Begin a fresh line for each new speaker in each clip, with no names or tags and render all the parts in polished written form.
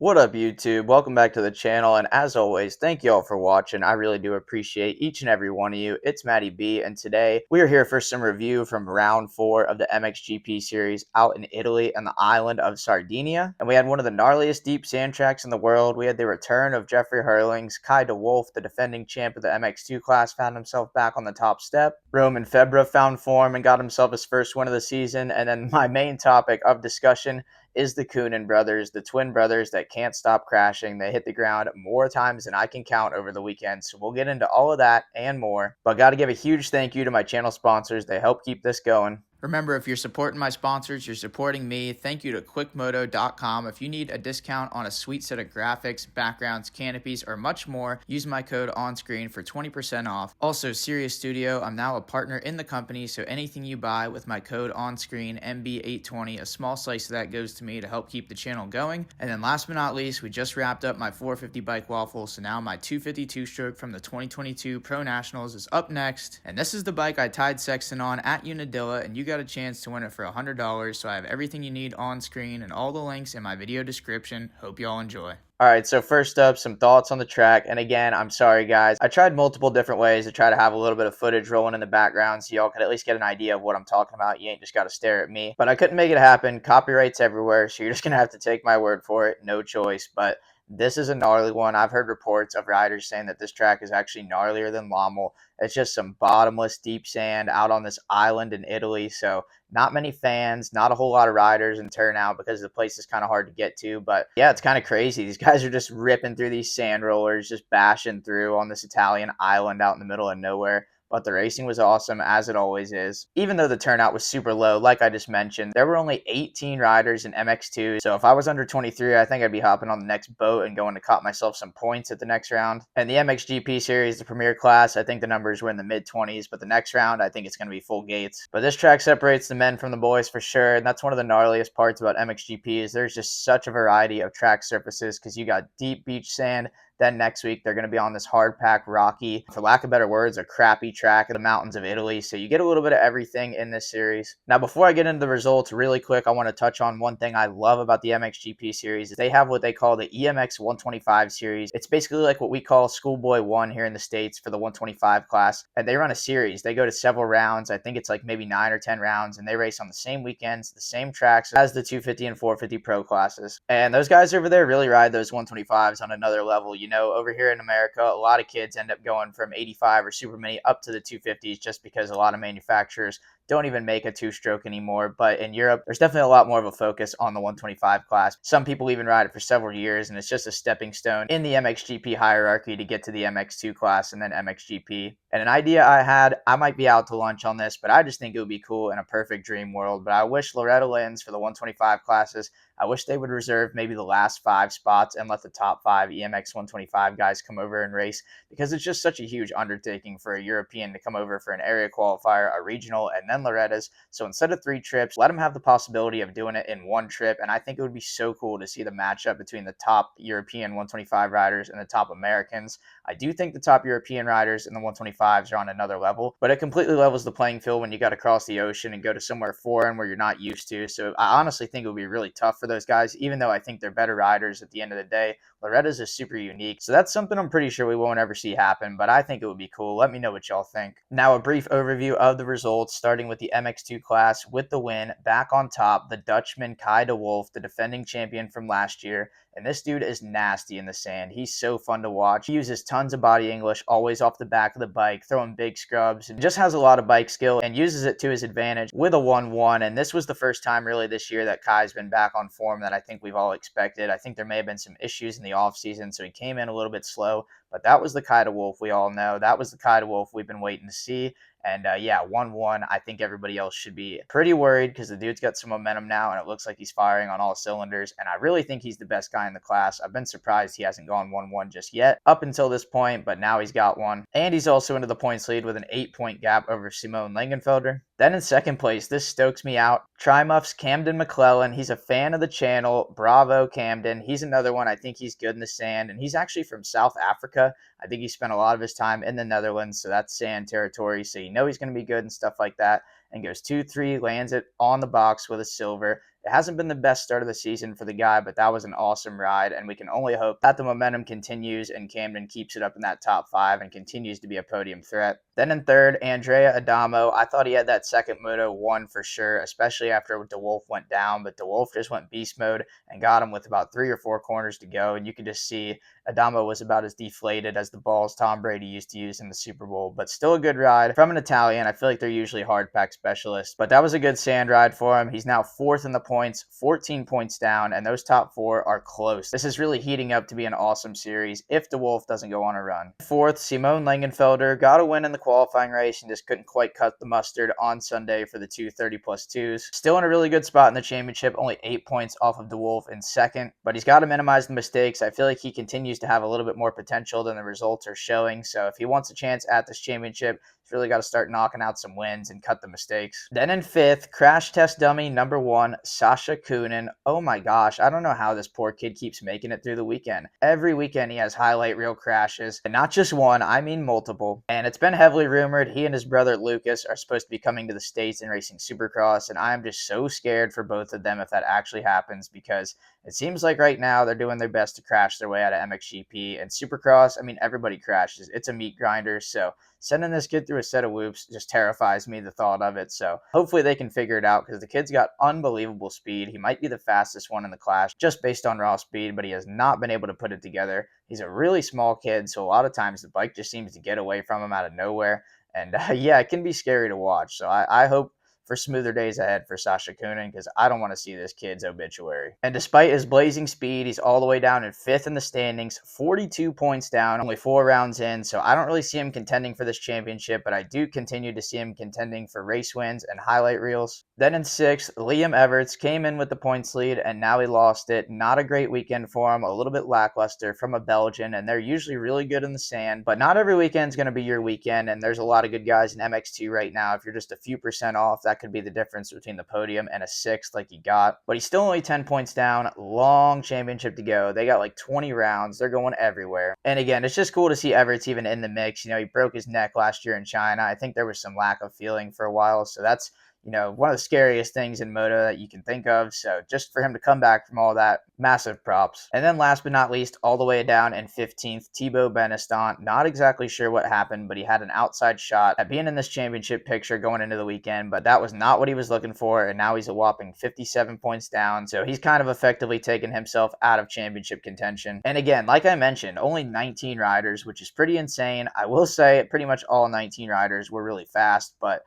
What up, YouTube? Welcome back to the channel, and as always, thank you all for watching. I really do appreciate each and every one of you. It's Matty B, and today we are here for some review from round 4 of the MXGP series out in Italy and the island of Sardinia. And we had one of the gnarliest deep sand tracks in the world. We had the return of Febvre Herlings. DeWolf, the defending champ of the MX2 class, found himself back on the top step. Roman Febvre found form and got himself his first win of the season. And then my main topic of discussion is the COENEN brothers, the twin brothers that can't stop crashing. They hit the ground more times than I can count over the weekend. So we'll get into all of that and more. But got to give a huge thank you to my channel sponsors. They help keep this going. Remember, if you're supporting my sponsors, you're supporting me. Thank you to quickmoto.com. If you need a discount on a sweet set of graphics, backgrounds, canopies, or much more, use my code on screen for 20% off. Also, Sirius Studio, I'm now a partner in the company, so anything you buy with my code on screen, MB820, a small slice of that goes to me to help keep the channel going. And then last but not least, we just wrapped up my 450 bike waffle, so now my 252 stroke from the 2022 Pro Nationals is up next. And this is the bike I tied Sexton on at Unadilla, and you got a chance to win it for $100. So I have everything you need on screen and all the links in my video description. Hope you all enjoy. All right, so first up, some thoughts on the track. And again, I'm sorry, guys. I tried multiple different ways to try to have a little bit of footage rolling in the background so y'all could at least get an idea of what I'm talking about. You ain't just got to stare at me. But I couldn't make it happen. Copyrights everywhere, so you're just going to have to take my word for it. No choice. But this is a gnarly one. I've heard reports of riders saying that this track is actually gnarlier than Lommel. It's just some bottomless deep sand out on this island in Italy. So not many fans, not a whole lot of riders and turnout because the place is kind of hard to get to. But yeah, it's kind of crazy. These guys are just ripping through these sand rollers, just bashing through on this Italian island out in the middle of nowhere. But the racing was awesome, as it always is. Even though the turnout was super low, like I just mentioned, there were only 18 riders in MX2. So if I was under 23, I think I'd be hopping on the next boat and going to cop myself some points at the next round. And the MXGP series, the premier class, I think the numbers were in the mid-20s. But the next round, I think it's going to be full gates. But this track separates the men from the boys for sure. And that's one of the gnarliest parts about MXGP is there's just such a variety of track surfaces because you got deep beach sand. Then next week, they're going to be on this hard-packed, rocky, for lack of better words, a crappy track in the mountains of Italy. So you get a little bit of everything in this series. Now, before I get into the results, really quick, I want to touch on one thing I love about the MXGP series. They have what they call the EMX 125 series. It's basically like what we call Schoolboy 1 here in the States for the 125 class. And they run a series. They go to several rounds. I think it's like maybe 9 or 10 rounds. And they race on the same weekends, the same tracks as the 250 and 450 pro classes. And those guys over there really ride those 125s on another level. You know, over here in America, a lot of kids end up going from 85 or super mini up to the 250s just because a lot of manufacturers don't even make a two-stroke anymore. But in Europe, there's definitely a lot more of a focus on the 125 class. Some people even ride it for several years, and it's just a stepping stone in the MXGP hierarchy to get to the MX2 class and then MXGP. And an idea I had, I might be out to lunch on this, but I just think it would be cool in a perfect dream world. But I wish Loretta Lynn's for the 125 classes, I wish they would reserve maybe the last 5 spots and let the top 5 EMX 125 guys come over and race because it's just such a huge undertaking for a European to come over for an area qualifier, a regional, and then Loretta's. So instead of 3 trips, let them have the possibility of doing it in 1 trip. And I think it would be so cool to see the matchup between the top European 125 riders and the top Americans. I do think the top European riders in the 125s are on another level, but it completely levels the playing field when you got to cross the ocean and go to somewhere foreign where you're not used to. So I honestly think it would be really tough for those guys, even though I think they're better riders at the end of the day. Loretta's is super unique, so that's something I'm pretty sure we won't ever see happen, but I think it would be cool. Let me know what y'all think. Now, a brief overview of the results, starting with the MX2 class with the win. Back on top, the Dutchman DeWolf, the defending champion from last year. And this dude is nasty in the sand. He's so fun to watch. He uses tons of body English, always off the back of the bike, throwing big scrubs, and just has a lot of bike skill and uses it to his advantage with a 1-1. And this was the first time really this year that Kai's been back on form that I think we've all expected. I think there may have been some issues in the offseason, so he came in a little bit slow. But that was the DeWolf we all know. That was the DeWolf we've been waiting to see. And yeah, 1-1. I think everybody else should be pretty worried because the dude's got some momentum now and it looks like he's firing on all cylinders. And I really think he's the best guy in the class. I've been surprised he hasn't gone 1-1 just yet up until this point, but now he's got one. And he's also into the points lead with an 8-point gap over Simone Langenfelder. Then in second place, this stokes me out. Trimuff's Camden McClellan. He's a fan of the channel. Bravo, Camden. He's another one. I think he's good in the sand. And he's actually from South Africa. I think he spent a lot of his time in the Netherlands, so that's sand territory. So you know he's going to be good and stuff like that. And goes 2-3, lands it on the box with a silver. It hasn't been the best start of the season for the guy, but that was an awesome ride, and we can only hope that the momentum continues and Camden keeps it up in that top 5 and continues to be a podium threat. Then in third, Andrea Adamo. I thought he had that second Moto 1 for sure, especially after DeWolf went down, but DeWolf just went beast mode and got him with about 3 or 4 corners to go, and you could just see Adamo was about as deflated as the balls Tom Brady used to use in the Super Bowl, but still a good ride from an Italian. I feel like they're usually hard pack specialists, but that was a good sand ride for him. He's now 4th in the points, 14 points down, and those top 4 are close. This is really heating up to be an awesome series if DeWolf doesn't go on a run. 4th, Simone Langenfelder got a win in the qualifying race and just couldn't quite cut the mustard on Sunday for the 230+2s. Still in a really good spot in the championship, only 8 points off of DeWolf in second, but he's got to minimize the mistakes. I feel like he continues to have a little bit more potential than the results are showing. So if he wants a chance at this championship, he's really got to start knocking out some wins and cut the mistakes. Then in 5th, crash test dummy number 1, Sasha COENEN. Oh my gosh, I don't know how this poor kid keeps making it through the weekend. Every weekend he has highlight reel crashes, and not just one, I mean multiple. And it's been heavily rumored he and his brother Lucas are supposed to be coming to the States and racing Supercross, and I am just so scared for both of them if that actually happens, because it seems like right now they're doing their best to crash their way out of MXGP and Supercross. I mean, everybody crashes. It's a meat grinder, so sending this kid through a set of whoops just terrifies me, the thought of it. So hopefully they can figure it out, because the kid's got unbelievable speed. He might be the fastest one in the class just based on raw speed, but he has not been able to put it together. He's a really small kid, so a lot of times the bike just seems to get away from him out of nowhere. And yeah, it can be scary to watch. So I hope for smoother days ahead for Sasha COENEN, because I don't want to see this kid's obituary. And despite his blazing speed, he's all the way down in 5th in the standings, 42 points down, only 4 rounds in, so I don't really see him contending for this championship, but I do continue to see him contending for race wins and highlight reels. Then in 6th, Liam Everts came in with the points lead, and now he lost it. Not a great weekend for him, a little bit lackluster from a Belgian, and they're usually really good in the sand, but not every weekend's going to be your weekend, and there's a lot of good guys in MX2 right now. If you're just a few percent off, that could be the difference between the podium and a 6th like he got. But he's still only 10 points down. Long championship to go. They got like 20 rounds. They're going everywhere. And again, it's just cool to see Everts even in the mix. You know, he broke his neck last year in China. I think there was some lack of feeling for a while. So that's, you know, one of the scariest things in moto that you can think of. So just for him to come back from all that, massive props. And then last but not least, all the way down in 15th, Thibaut Benestant. Not exactly sure what happened, but he had an outside shot at being in this championship picture going into the weekend, but that was not what he was looking for, and now he's a whopping 57 points down. So he's kind of effectively taken himself out of championship contention. And again, like I mentioned, only 19 riders, which is pretty insane. I will say pretty much all 19 riders were really fast, but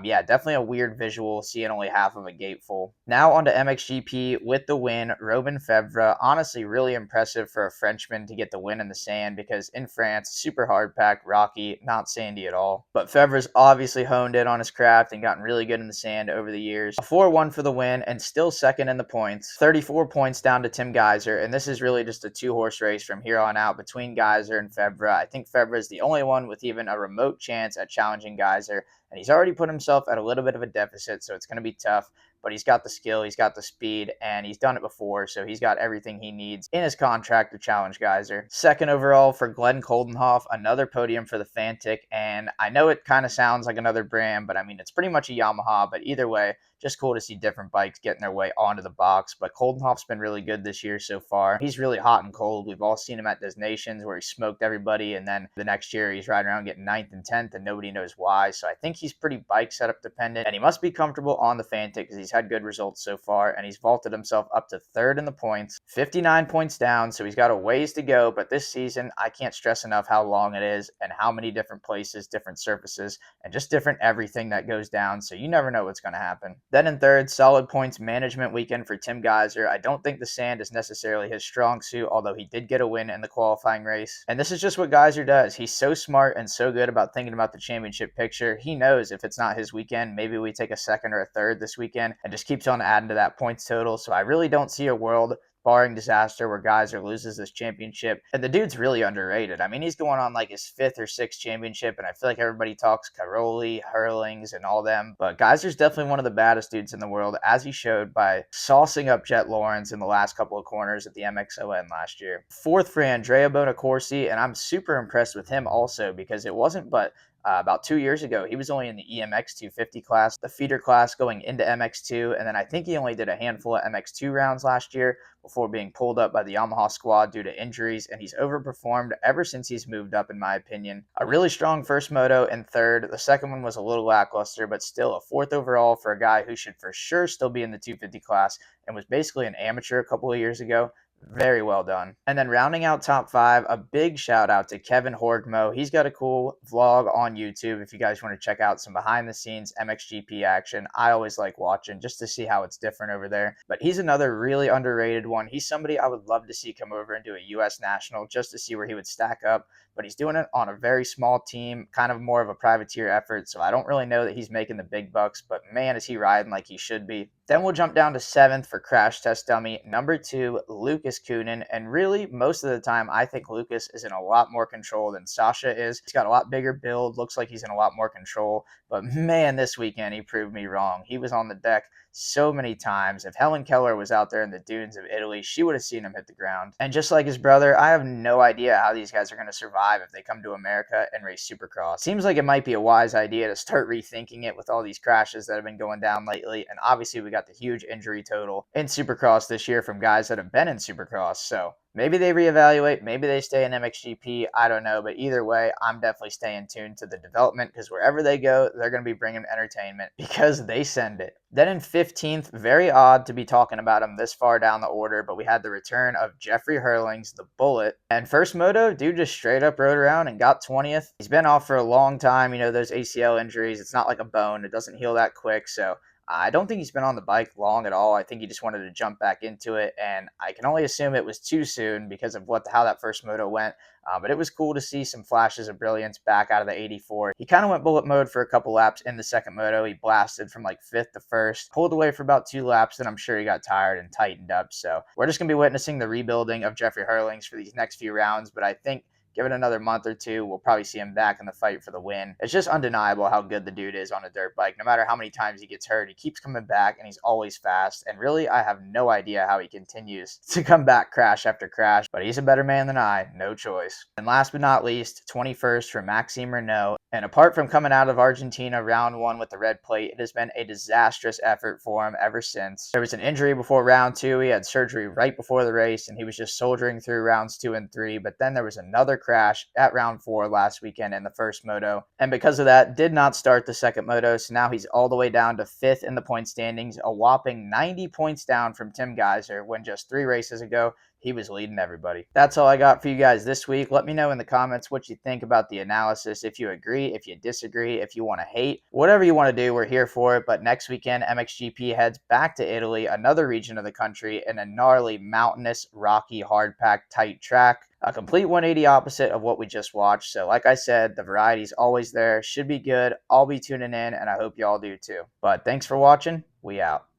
yeah, definitely a weird visual seeing only half of a gate full. Now on to MXGP with the win, Robin Febvre. Honestly, really impressive for a Frenchman to get the win in the sand, because in France, super hard packed, rocky, not sandy at all. But Febvre's obviously honed in on his craft and gotten really good in the sand over the years. A 4-1 for the win and still second in the points. 34 points down to Tim Gajser, and this is really just a 2-horse race from here on out between Gajser and Febvre. I think Febvre is the only one with even a remote chance at challenging Gajser, and he's already put himself at a little bit of a deficit, so it's going to be tough. But he's got the skill, he's got the speed, and he's done it before, so he's got everything he needs in his contract to challenge Gajser. Second overall for Glenn Coldenhoff, another podium for the Fantic, and I know it kind of sounds like another brand, but I mean, it's pretty much a Yamaha, but either way, just cool to see different bikes getting their way onto the box. But Coldenhoff's been really good this year so far. He's really hot and cold. We've all seen him at Des Nations where he smoked everybody, and then the next year he's riding around getting 9th and 10th, and nobody knows why. So I think he's pretty bike setup dependent, and he must be comfortable on the Fantic because he's had good results so far, and he's vaulted himself up to 3rd in the points, 59 points down, so he's got a ways to go. But this season, I can't stress enough how long it is and how many different places, different surfaces, and just different everything that goes down, so you never know what's going to happen. Then in 3rd, solid points management weekend for Tim Gajser. I don't think the sand is necessarily his strong suit, although he did get a win in the qualifying race. And this is just what Gajser does. He's so smart and so good about thinking about the championship picture. He knows if it's not his weekend, maybe we take a 2nd or a 3rd this weekend, and just keeps on adding to that points total. So I really don't see a world, barring disaster, where Gajser loses this championship. And the dude's really underrated. I mean, he's going on like his 5th or 6th championship, and I feel like everybody talks Caroli, Herlings, and all them. But Gajser's definitely one of the baddest dudes in the world, as he showed by saucing up Jet Lawrence in the last couple of corners at the MXON last year. 4th for Andrea Bonacorsi, and I'm super impressed with him also, because it wasn't but about 2 years ago. He was only in the EMX 250 class, the feeder class going into MX2, and then I think he only did a handful of MX2 rounds last year before being pulled up by the Yamaha squad due to injuries, and he's overperformed ever since he's moved up, in my opinion. A really strong first moto and third. The second one was a little lackluster, but still a fourth overall for a guy who should for sure still be in the 250 class and was basically an amateur a couple of years ago. Very well done. And then rounding out top five, a big shout out to Kevin Horgmo. He's got a cool vlog on YouTube if you guys want to check out some behind the scenes MXGP action. I always like watching just to see how it's different over there. But he's another really underrated one. He's somebody I would love to see come over and do a US National just to see where he would stack up. But he's doing it on a very small team, kind of more of a privateer effort. So I don't really know that he's making the big bucks, but man, is he riding like he should be. Then we'll jump down to seventh for Crash Test Dummy. Number 2, Lucas COENEN. And really, most of the time, I think Lucas is in a lot more control than Sasha is. He's got a lot bigger build, looks like he's in a lot more control. But man, this weekend, he proved me wrong. He was on the deck so many times. If Helen Keller was out there in the dunes of Italy, she would have seen him hit the ground. And just like his brother, I have no idea how these guys are going to survive if they come to America and race Supercross. Seems like it might be a wise idea to start rethinking it with all these crashes that have been going down lately. And obviously, we got the huge injury total in Supercross this year from guys that have been in Supercross. So maybe they reevaluate, maybe they stay in MXGP, I don't know. But either way, I'm definitely staying tuned to the development because wherever they go, they're going to be bringing entertainment because they send it. Then in 15th, very odd to be talking about him this far down the order, but we had the return of Jeffrey Herlings, the Bullet. And first moto, dude just straight up rode around and got 20th. He's been off for a long time. You know, those ACL injuries, it's not like a bone. It doesn't heal that quick. So I don't think he's been on the bike long at all. I think he just wanted to jump back into it, and I can only assume it was too soon because of how that first moto went. But it was cool to see some flashes of brilliance back out of the 84. He kind of went bullet mode for a couple laps in the second moto. He blasted from like 5th to 1st, pulled away for about 2 laps, then I'm sure he got tired and tightened up. So we're just going to be witnessing the rebuilding of Jeffrey Herlings for these next few rounds, but I think give it another month or two, we'll probably see him back in the fight for the win. It's just undeniable how good the dude is on a dirt bike. No matter how many times he gets hurt, he keeps coming back, and he's always fast. And really, I have no idea how he continues to come back crash after crash, but he's a better man than I, no choice. And last but not least, 21st for Maxime Renault. And apart from coming out of Argentina round 1 with the red plate, it has been a disastrous effort for him ever since. There was an injury before round 2, he had surgery right before the race, and he was just soldiering through rounds 2 and 3, but then there was another crash at round 4 last weekend in the first moto, and because of that, did not start the second moto, so now he's all the way down to 5th in the point standings, a whopping 90 points down from Tim Gajser when just 3 races ago he was leading everybody. That's all I got for you guys this week. Let me know in the comments what you think about the analysis, if you agree, if you disagree, if you want to hate. Whatever you want to do, we're here for it. But next weekend, MXGP heads back to Italy, another region of the country, in a gnarly, mountainous, rocky, hard-packed, tight track. A complete 180 opposite of what we just watched. So like I said, the variety's always there. Should be good. I'll be tuning in, and I hope y'all do too. But thanks for watching. We out.